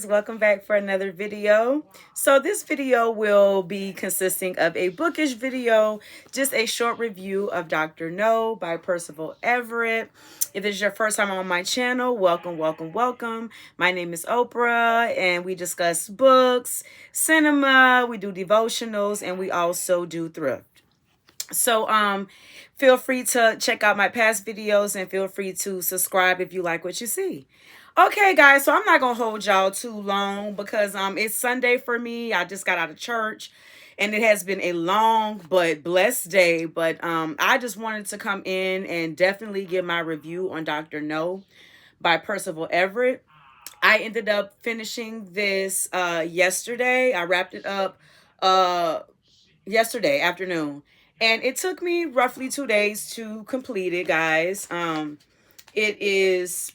guys, welcome back for another video. So this video will be consisting of a bookish video, just a short review of Dr. No by Percival Everett. If this is your first time on my channel, welcome, welcome, welcome. My name is Oprah and we discuss books, cinema, we do devotionals, and we also do thrift. So feel free to check out my past videos and feel free to subscribe if you like what you see. Okay, guys, so I'm not going to hold y'all too long because it's Sunday for me. I just got out of church and it has been a long but blessed day. But I just wanted to come in and definitely give my review on Dr. No by Percival Everett. I ended up finishing this yesterday. I wrapped it up yesterday afternoon. And it took me roughly 2 days to complete it, guys. It is,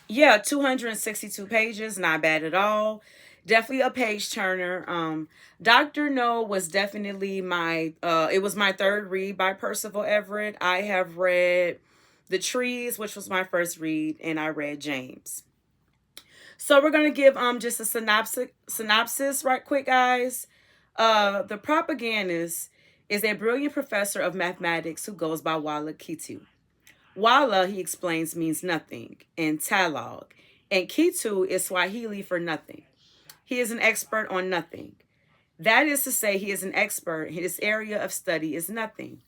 262 pages. Not bad at all. Definitely a page turner. Dr. No was definitely it was my third read by Percival Everett. I have read The Trees, which was my first read, and I read James. So we're going to give just a synopsis right quick, guys. The propagandist is a brilliant professor of mathematics who goes by Walla Kitu. Walla, he explains, means nothing in Tagalog, and Kitu is Swahili for nothing. He is an expert on nothing. That is to say, he is an expert. His area of study is nothing.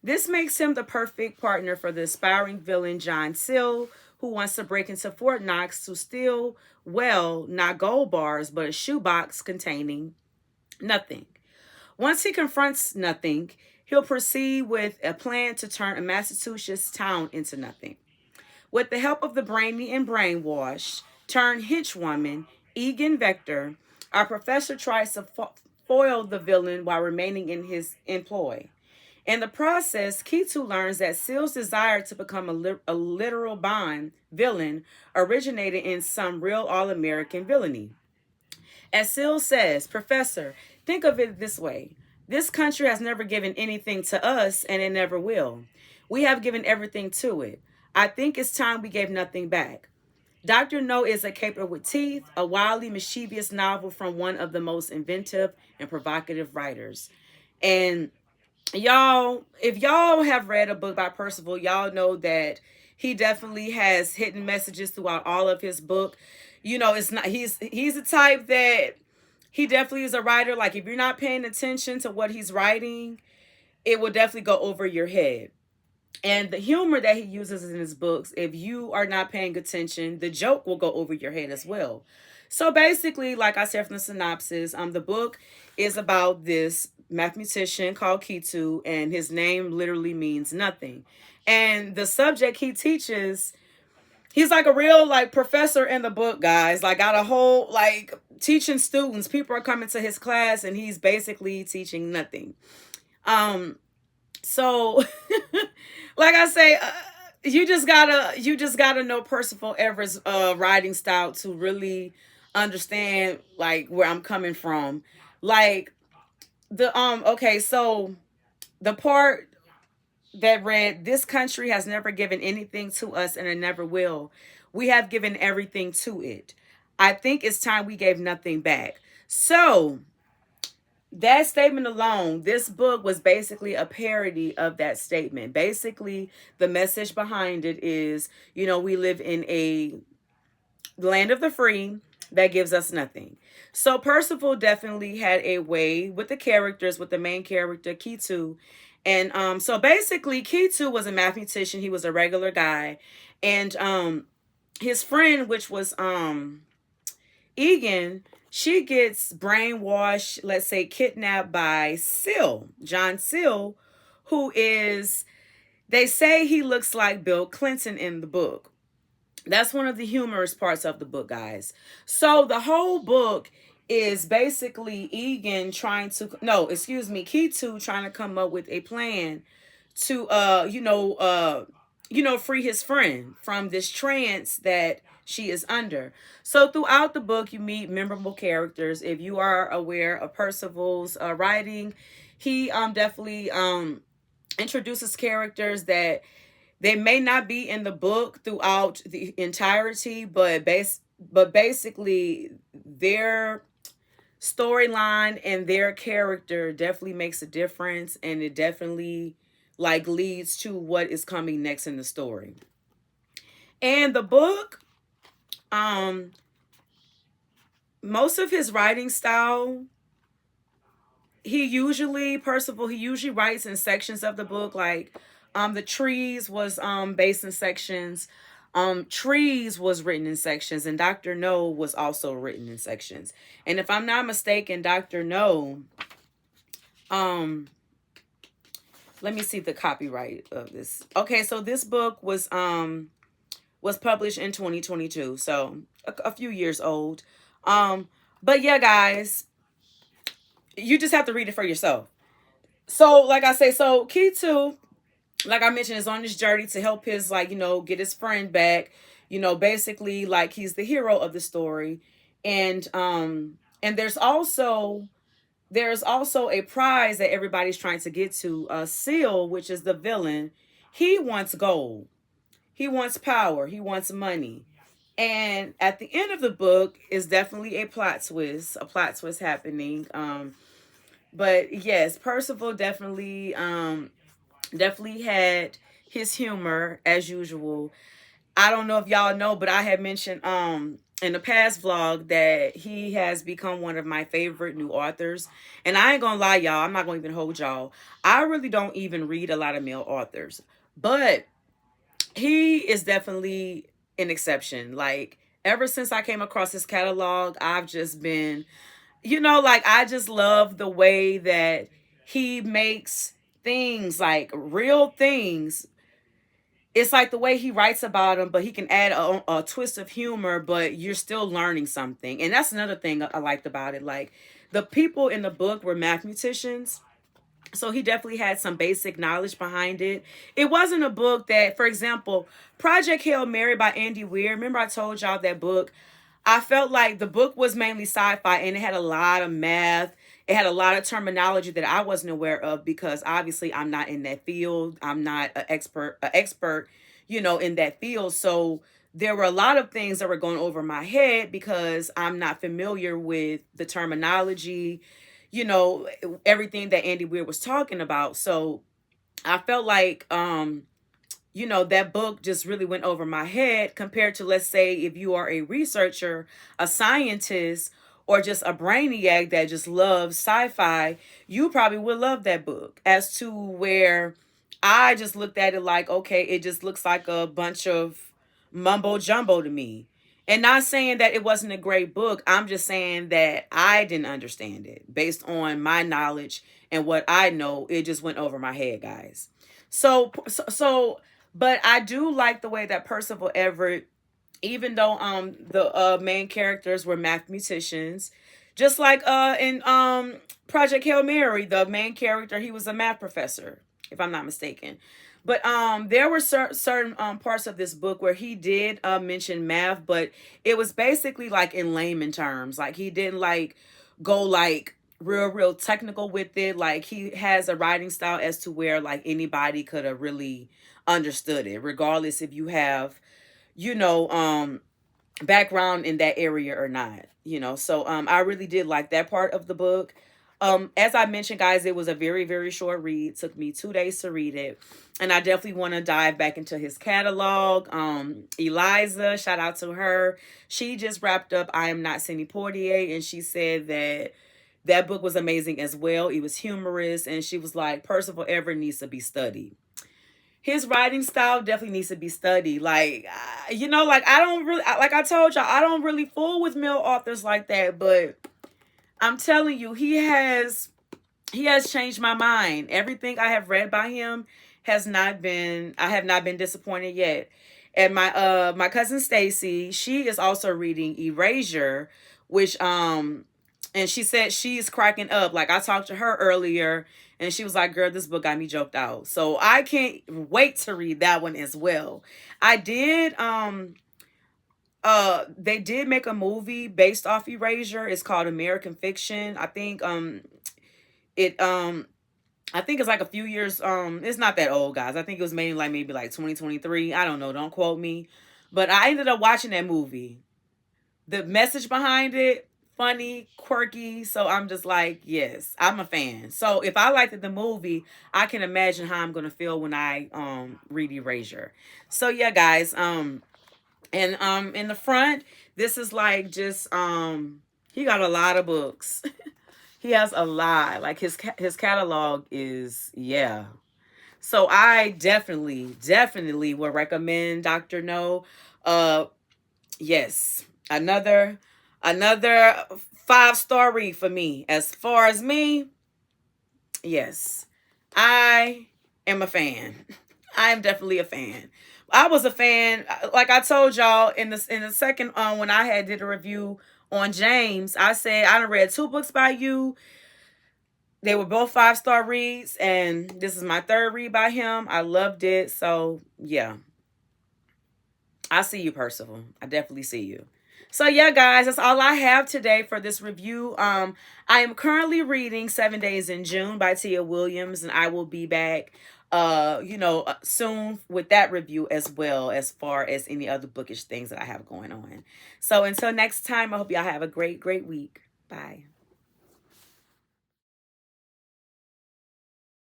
This makes him the perfect partner for the aspiring villain John Sill, who wants to break into Fort Knox to steal, well, not gold bars, but a shoebox containing nothing. Once he confronts nothing, he'll proceed with a plan to turn a Massachusetts town into nothing. With the help of the brainy and brainwashed, turned henchwoman, Egan Vector, our professor tries to foil the villain while remaining in his employ. In the process, Kitu learns that Sill's desire to become a literal Bond villain originated in some real all-American villainy. As Sill says, Professor, think of it this way. This country has never given anything to us, and it never will. We have given everything to it. I think it's time we gave nothing back. Dr. No is a caper with teeth, a wildly mischievous novel from one of the most inventive and provocative writers. And y'all, if y'all have read a book by Percival, y'all know that he definitely has hidden messages throughout all of his book. You know, it's not he's the type that he definitely is a writer. Like, if you're not paying attention to what he's writing, it will definitely go over your head. And the humor that he uses in his books, if you are not paying attention, the joke will go over your head as well. So basically, like I said from the synopsis, the book is about this mathematician called Kitu, and his name literally means nothing. And the subject he teaches, he's like a real professor in the book, guys. Like, got a whole teaching students. People are coming to his class and he's basically teaching nothing. So like I say, you just gotta know Percival Everett's writing style to really understand where I'm coming from. Okay, so the part that read, this country has never given anything to us and it never will. We have given everything to it. I think it's time we gave nothing back. So that statement alone, this book was basically a parody of that statement. Basically, the message behind it is, we live in a land of the free that gives us nothing. So Percival definitely had a way with the characters, with the main character, Kitu. And so basically, Kitu was a mathematician. He was a regular guy. And his friend, which was Egan, she gets brainwashed, let's say kidnapped by Sill, John Sill, who is, they say he looks like Bill Clinton in the book. That's one of the humorous parts of the book, guys. So the whole book is basically Kitu trying to come up with a plan to free his friend from this trance that she is under. So throughout the book, you meet memorable characters. If you are aware of Percival's writing, he definitely introduces characters that they may not be in the book throughout the entirety, but but basically their storyline and their character definitely makes a difference, and it definitely like leads to what is coming next in the story. And the book, um most of his writing style, he usually writes in sections of the book. Like the trees was based in sections. Trees was written in sections, and Dr. No was also written in sections. And if I'm not mistaken, Dr. No, um let me see the copyright of this. Okay, so this book was published in 2022, so a few years old. But yeah, guys, you just have to read it for yourself. So, like I say, so Key 2, like I mentioned, is on this journey to help his, like, get his friend back. Basically, like, he's the hero of the story. And there's also a prize that everybody's trying to get to. Seal, which is the villain, he wants gold. He wants power. He wants money. And at the end of the book is definitely a plot twist happening. But yes, Percival definitely had his humor as usual. I don't know if y'all know, but I had mentioned in the past vlog that he has become one of my favorite new authors. And I ain't gonna lie, y'all, I'm not gonna even hold y'all. I really don't even read a lot of male authors. But he is definitely an exception. Like, ever since I came across his catalog, I've just been, like, I just love the way that he makes things, like real things. It's like the way he writes about them, but he can add a twist of humor, but you're still learning something. And that's another thing I liked about it. Like, the people in the book were mathematicians, so he definitely had some basic knowledge behind it. It wasn't a book that, for example, Project Hail Mary by Andy Weir. Remember I told y'all that book? I felt like the book was mainly sci-fi, and it had a lot of math. It had a lot of terminology that I wasn't aware of, because obviously I'm not in that field. I'm not an expert, in that field. So there were a lot of things that were going over my head because I'm not familiar with the terminology, everything that Andy Weir was talking about. So I felt like that book just really went over my head, compared to, let's say, if you are a researcher, a scientist, or just a brainiac that just loves sci-fi, you probably would love that book. As to where I just looked at it like, okay, it just looks like a bunch of mumbo jumbo to me. And not saying that it wasn't a great book. I'm just saying that I didn't understand it based on my knowledge and what I know. It just went over my head, guys. So, but I do like the way that Percival Everett, even though the main characters were mathematicians, just like in Project Hail Mary, the main character, he was a math professor, if I'm not mistaken. But there were certain parts of this book where he did mention math, but it was basically like in layman terms. Like, he didn't like go like real technical with it. Like, he has a writing style as to where like anybody could have really understood it, regardless if you have, you know, background in that area or not. So I really did like that part of the book. As I mentioned, guys, it was a very short read. It took me 2 days to read it, and I definitely want to dive back into his catalog. Eliza, shout out to her, she just wrapped up I Am Not Cindy Portier, and she said that that book was amazing as well. It was humorous, and she was like, Percival Everett needs to be studied. His writing style definitely needs to be studied. Like, like, I don't really, like I told y'all, I don't really fool with male authors like that, but I'm telling you, he has changed my mind. Everything I have read by him I have not been disappointed yet. And my cousin Stacy, she is also reading Erasure, which and she said she's cracking up. Like, I talked to her earlier, and she was like, girl, this book got me joked out. So I can't wait to read that one as well. I did they did make a movie based off Erasure. It's called American Fiction. It I think it's like a few years, it's not that old, guys. I think it was made like maybe like 2023. I don't know, don't quote me. But I ended up watching that movie. the message behind it, funny, quirky. So I'm just like, yes, I'm a fan. So if I liked the movie, I can imagine how I'm gonna feel when I read Erasure. So yeah, guys, and in the front, this is like just he got a lot of books. He has a lot. Like his catalog is, yeah. So I definitely would recommend Dr. No. Uh yes. Another 5-star read for me. As far as me, yes. I am a fan. I am definitely a fan. I was a fan, like I told y'all in the second when I had did a review on James. I said I done read 2 books by you. They were both 5-star reads, and this is my 3rd read by him. I loved it. So yeah, I see you, Percival. I definitely see you. So yeah, guys, that's all I have today for this review. I am currently reading 7 Days in June by Tia Williams, and I will be back soon with that review, as well as far as any other bookish things that I have going on. So until next time, I hope y'all have a great week. Bye.